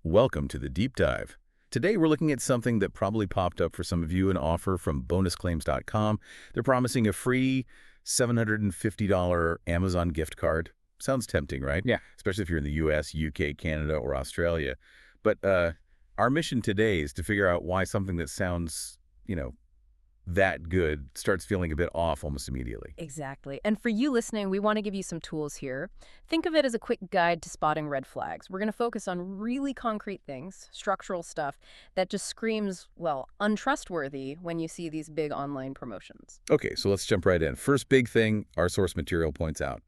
Welcome to the Deep Dive. Today we're looking at something that probably popped up for some of you, an offer from BonusClaimsNow. They're promising a free $750 Amazon gift card. Sounds tempting, right? Yeah. Especially if you're in the US, UK, Canada, or Australia. But our mission today is to figure out why something that sounds, that good starts feeling a bit off almost immediately. Exactly. And for you listening, we want to give you some tools here. Think of it as a quick guide to spotting red flags. We're going to focus on really concrete things, structural stuff that just screams, well, untrustworthy when you see these big online promotions. Okay, so let's jump right in. First big thing our source material points out,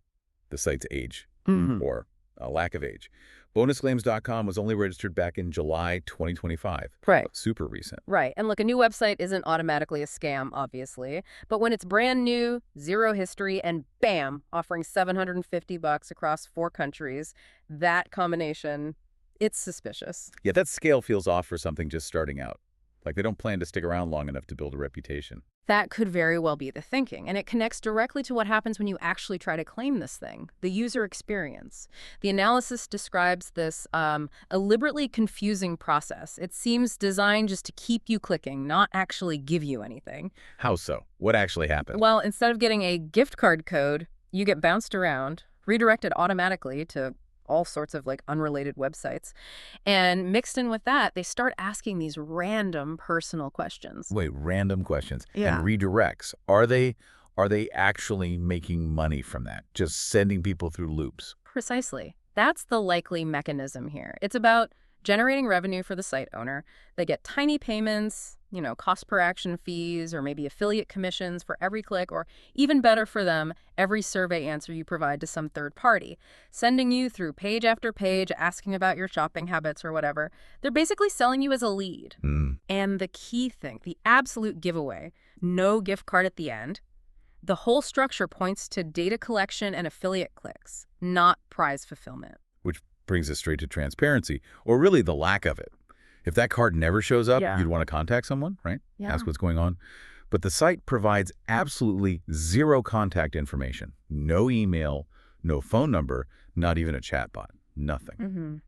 the site's age, or a lack of age. BonusClaimsNow was only registered back in July 2025. Right. Super recent. Right. And look, a new website isn't automatically a scam, obviously. But when it's brand new, zero history, and bam, offering $750 across 4 countries, that combination, it's suspicious. Yeah, that scale feels off for something just starting out. Like they don't plan to stick around long enough to build a reputation. That could very well be the thinking, and it connects directly to what happens when you actually try to claim this thing, the user experience. The analysis describes this deliberately confusing process. It seems designed just to keep you clicking, not actually give you anything. How so? What actually happened? Well, instead of getting a gift card code, you get bounced around, redirected automatically to all sorts of unrelated websites. And mixed in with that, they start asking these random personal questions. Wait, random questions. Yeah. And redirects. Are they actually making money from that? Just sending people through loops? Precisely. That's the likely mechanism here. It's about generating revenue for the site owner. They get tiny payments, cost per action fees, or maybe affiliate commissions for every click, or even better for them, every survey answer you provide to some third party, sending you through page after page, asking about your shopping habits or whatever. They're basically selling you as a lead. And the key thing, the absolute giveaway, no gift card at the end. The whole structure points to data collection and affiliate clicks, not prize fulfillment. Which brings us straight to transparency, or really the lack of it. If that card never shows up, Yeah. you'd want to contact someone, right? Yeah. Ask what's going on. But the site provides absolutely zero contact information. No email, no phone number, not even a chatbot. Nothing.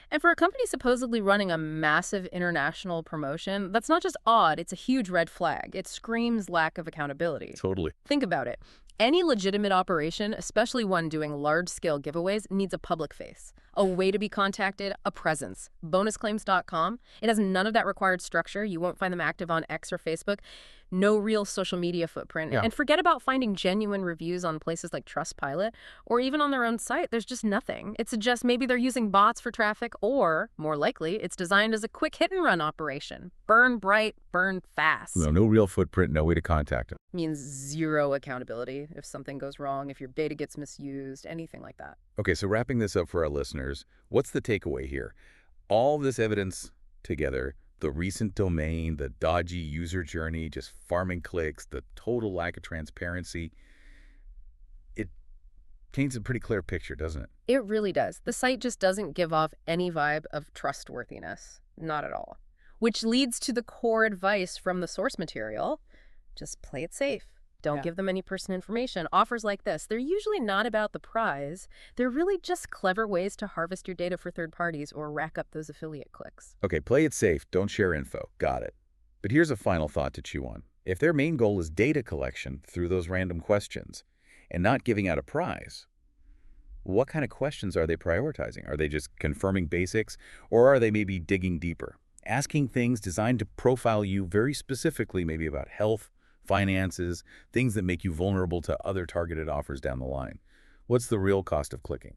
And for a company supposedly running a massive international promotion, that's not just odd, it's a huge red flag. It screams lack of accountability. Totally. Think about it. Any legitimate operation, especially one doing large-scale giveaways, needs a public face, a way to be contacted, a presence. BonusClaims.com, it has none of that required structure. You won't find them active on X or Facebook. No real social media footprint. Yeah. And forget about finding genuine reviews on places like Trustpilot or even on their own site. There's just nothing. It suggests maybe they're using bots for traffic, or, more likely, it's designed as a quick hit-and-run operation. Burn bright, burn fast. No real footprint, no way to contact them. Means zero accountability if something goes wrong, if your data gets misused, anything like that. Okay, so wrapping this up for our listeners, what's the takeaway here? All this evidence together, the recent domain, the dodgy user journey, just farming clicks, the total lack of transparency, it paints a pretty clear picture, doesn't it? It really does. The site just doesn't give off any vibe of trustworthiness. Not at all. Which leads to the core advice from the source material. Just play it safe. Don't give them any personal information. Offers like this, they're usually not about the prize. They're really just clever ways to harvest your data for third parties or rack up those affiliate clicks. Okay, play it safe. Don't share info. Got it. But here's a final thought to chew on. If their main goal is data collection through those random questions and not giving out a prize, what kind of questions are they prioritizing? Are they just confirming basics, or are they maybe digging deeper? Asking things designed to profile you very specifically, maybe about health, finances, things that make you vulnerable to other targeted offers down the line. What's the real cost of clicking?